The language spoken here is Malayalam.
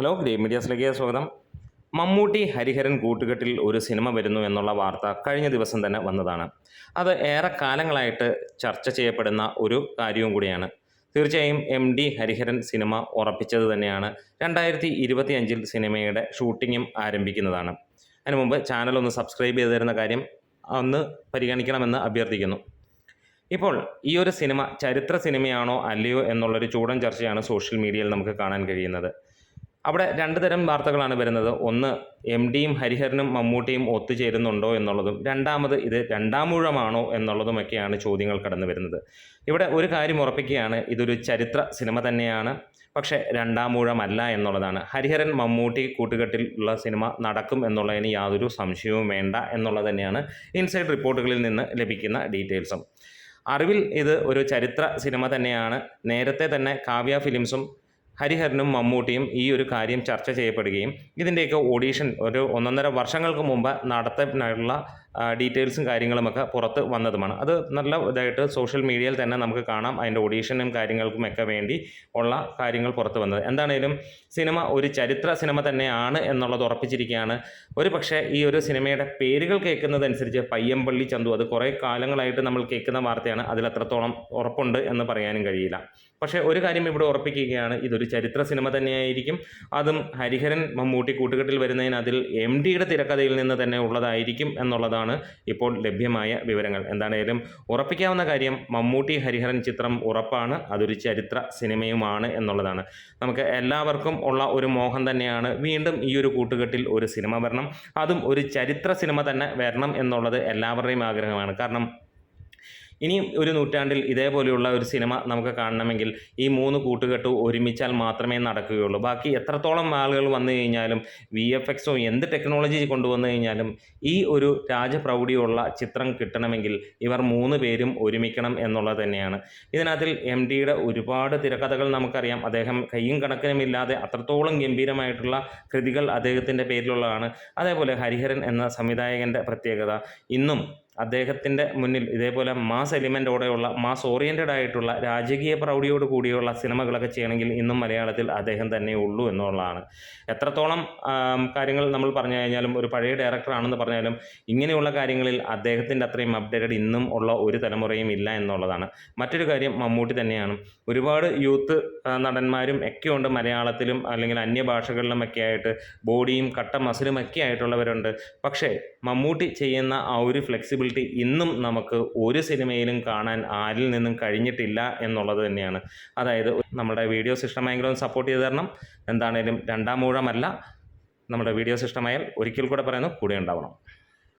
ഹലോ ഗ്രീൻ മീഡിയാസിലേക്ക് സ്വാഗതം. മമ്മൂട്ടി ഹരിഹരൻ കൂട്ടുകെട്ടിൽ ഒരു സിനിമ വരുന്നു എന്നുള്ള വാർത്ത കഴിഞ്ഞ ദിവസം തന്നെ വന്നതാണ്. അത് ഏറെ കാലങ്ങളായിട്ട് ചർച്ച ചെയ്യപ്പെടുന്ന ഒരു കാര്യവും കൂടിയാണ്. തീർച്ചയായും MD ഹരിഹരൻ സിനിമ ഉറപ്പിച്ചത് തന്നെയാണ്. 2025 സിനിമയുടെ ഷൂട്ടിങ്ങും ആരംഭിക്കുന്നതാണ്. അതിനു മുമ്പ് ചാനൽ ഒന്ന് സബ്സ്ക്രൈബ് ചെയ്ത് തരുന്ന കാര്യം ഒന്ന് പരിഗണിക്കണമെന്ന് അഭ്യർത്ഥിക്കുന്നു. ഇപ്പോൾ ഈ ഒരു സിനിമ ചരിത്ര സിനിമയാണോ അല്ലയോ എന്നുള്ളൊരു ചൂടൻ ചർച്ചയാണ് സോഷ്യൽ മീഡിയയിൽ നമുക്ക് കാണാൻ കഴിയുന്നത്. അവിടെ രണ്ട് തരം വാർത്തകളാണ് വരുന്നത്. ഒന്ന്, MDയും ഹരിഹരനും മമ്മൂട്ടിയും ഒത്തുചേരുന്നുണ്ടോ എന്നുള്ളതും, രണ്ടാമത് ഇത് രണ്ടാമൂഴമാണോ എന്നുള്ളതുമൊക്കെയാണ് ചോദ്യങ്ങൾ കടന്നു വരുന്നത്. ഇവിടെ ഒരു കാര്യം ഉറപ്പിക്കുകയാണ്, ഇതൊരു ചരിത്ര സിനിമ തന്നെയാണ്, പക്ഷേ രണ്ടാമൂഴമല്ല എന്നുള്ളതാണ്. ഹരിഹരൻ മമ്മൂട്ടി കൂട്ടുകെട്ടിൽ ഉള്ള സിനിമ നടക്കും എന്നുള്ളതിന് യാതൊരു സംശയവും വേണ്ട എന്നുള്ളത് തന്നെയാണ് ഇൻസൈഡ് റിപ്പോർട്ടുകളിൽ നിന്ന് ലഭിക്കുന്ന ഡീറ്റെയിൽസും. അറിവിൽ ഇത് ഒരു ചരിത്ര സിനിമ തന്നെയാണ്. നേരത്തെ തന്നെ കാവ്യ ഫിലിംസും ഹരിഹരനും മമ്മൂട്ടിയും ഈ ഒരു കാര്യം ചർച്ച ചെയ്യപ്പെടുകയും ഇതിൻ്റെയൊക്കെ ഓഡീഷൻ ഒരു 1.5 വർഷങ്ങൾക്ക് മുമ്പ് നടത്താനുള്ള ഡീറ്റെയിൽസും കാര്യങ്ങളുമൊക്കെ പുറത്ത് വന്നതുമാണ്. അത് നല്ല ഇതായിട്ട് സോഷ്യൽ മീഡിയയിൽ തന്നെ നമുക്ക് കാണാം. അതിൻ്റെ ഓഡീഷനും കാര്യങ്ങൾക്കുമൊക്കെ വേണ്ടി ഉള്ള കാര്യങ്ങൾ പുറത്ത് വന്നത്. എന്താണേലും സിനിമ ഒരു ചരിത്ര സിനിമ തന്നെയാണ് എന്നുള്ളത് ഉറപ്പിച്ചിരിക്കുകയാണ്. ഒരു പക്ഷേ ഈ ഒരു സിനിമയുടെ പേരുകൾ കേൾക്കുന്നതനുസരിച്ച് പയ്യമ്പള്ളി ചന്തു, അത് കുറേ കാലങ്ങളായിട്ട് നമ്മൾ കേൾക്കുന്ന വാർത്തയാണ്. അതിലെത്രത്തോളം ഉറപ്പുണ്ട് എന്ന് പറയാനും കഴിയില്ല. പക്ഷേ ഒരു കാര്യം ഇവിടെ ഉറപ്പിക്കുകയാണ്, ഇതൊരു ചരിത്ര സിനിമ തന്നെയായിരിക്കും. അതും ഹരിഹരൻ മമ്മൂട്ടി കൂട്ടുകെട്ടിൽ വരുന്നതിന് അതിൽ MDയുടെ തിരക്കഥയിൽ നിന്ന് തന്നെ ഉള്ളതായിരിക്കും എന്നുള്ളതാണ് ഇപ്പോൾ ലഭ്യമായ വിവരങ്ങൾ. എന്താണേലും ഉറപ്പിക്കാവുന്ന കാര്യം, മമ്മൂട്ടി ഹരിഹരൻ ചിത്രം ഉറപ്പാണ്, അതൊരു ചരിത്ര സിനിമയുമാണ് എന്നുള്ളതാണ്. നമുക്ക് എല്ലാവർക്കും ഉള്ള ഒരു മോഹം തന്നെയാണ്, വീണ്ടും ഈ ഒരു കൂട്ടുകെട്ടിൽ ഒരു സിനിമ വരണം, അതും ഒരു ചരിത്ര സിനിമ തന്നെ വരണം എന്നുള്ളത് എല്ലാവരുടെയും ആഗ്രഹമാണ്. കാരണം ഇനിയും ഒരു നൂറ്റാണ്ടിൽ ഇതേപോലെയുള്ള ഒരു സിനിമ നമുക്ക് കാണണമെങ്കിൽ ഈ 3 കൂട്ടുകെട്ട് ഒരുമിച്ചാൽ മാത്രമേ നടക്കുകയുള്ളൂ. ബാക്കി എത്രത്തോളം ആളുകൾ വന്നു കഴിഞ്ഞാലും VFXോ എന്ത് ടെക്നോളജി കൊണ്ടുവന്നു കഴിഞ്ഞാലും ഈ ഒരു രാജപ്രൗഢിയുള്ള ചിത്രം കിട്ടണമെങ്കിൽ ഇവർ 3 പേരും ഒരുമിക്കണം എന്നുള്ളത് തന്നെയാണ്. ഇതിനകത്തിൽ MDയുടെ ഒരുപാട് തിരക്കഥകൾ നമുക്കറിയാം. അദ്ദേഹം കയ്യും കണക്കിനുമില്ലാതെ അത്രത്തോളം ഗംഭീരമായിട്ടുള്ള കൃതികൾ അദ്ദേഹത്തിൻ്റെ പേരിലുള്ളതാണ്. അതേപോലെ ഹരിഹരൻ എന്ന സംവിധായകൻ്റെ പ്രത്യേകത, ഇന്നും അദ്ദേഹത്തിൻ്റെ മുന്നിൽ ഇതേപോലെ മാസ് എലിമെൻറ്റോടെയുള്ള മാസ് ഓറിയൻറ്റഡ് ആയിട്ടുള്ള രാജകീയ പ്രൗഢിയോട് കൂടിയുള്ള സിനിമകളൊക്കെ ചെയ്യണമെങ്കിൽ ഇന്നും മലയാളത്തിൽ അദ്ദേഹം തന്നെ ഉള്ളൂ എന്നുള്ളതാണ്. എത്രത്തോളം കാര്യങ്ങൾ നമ്മൾ പറഞ്ഞു കഴിഞ്ഞാലും, ഒരു പഴയ ഡയറക്ടറാണെന്ന് പറഞ്ഞാലും, ഇങ്ങനെയുള്ള കാര്യങ്ങളിൽ അദ്ദേഹത്തിൻ്റെ അത്രയും അപ്ഡേറ്റഡ് ഇന്നും ഉള്ള ഒരു തലമുറയും ഇല്ല എന്നുള്ളതാണ്. മറ്റൊരു കാര്യം മമ്മൂട്ടി തന്നെയാണ്. ഒരുപാട് യൂത്ത് നടന്മാരും ഒക്കെ ഉണ്ട് മലയാളത്തിലും അല്ലെങ്കിൽ അന്യഭാഷകളിലുമൊക്കെ ആയിട്ട്, ബോഡിയും കട്ട മസിലും ഒക്കെ ആയിട്ടുള്ളവരുണ്ട്. പക്ഷേ മമ്മൂട്ടി ചെയ്യുന്ന ആ ഒരു ഫ്ലെക്സിബിലിറ്റി ഇന്നും നമുക്ക് ഒരു സിനിമയിലും കാണാൻ ആരിൽ നിന്നും കഴിഞ്ഞിട്ടില്ല എന്നുള്ളത് തന്നെയാണ്. അതായത് നമ്മുടെ വീഡിയോസ് ഇഷ്ടമായെങ്കിലും സപ്പോർട്ട് ചെയ്ത് തരണം. എന്താണേലും രണ്ടാമൂഴമല്ല. നമ്മുടെ വീഡിയോസ് ഇഷ്ടമായാൽ ഒരിക്കൽ കൂടെ പറയുന്നു, കൂടെ ഉണ്ടാവണം.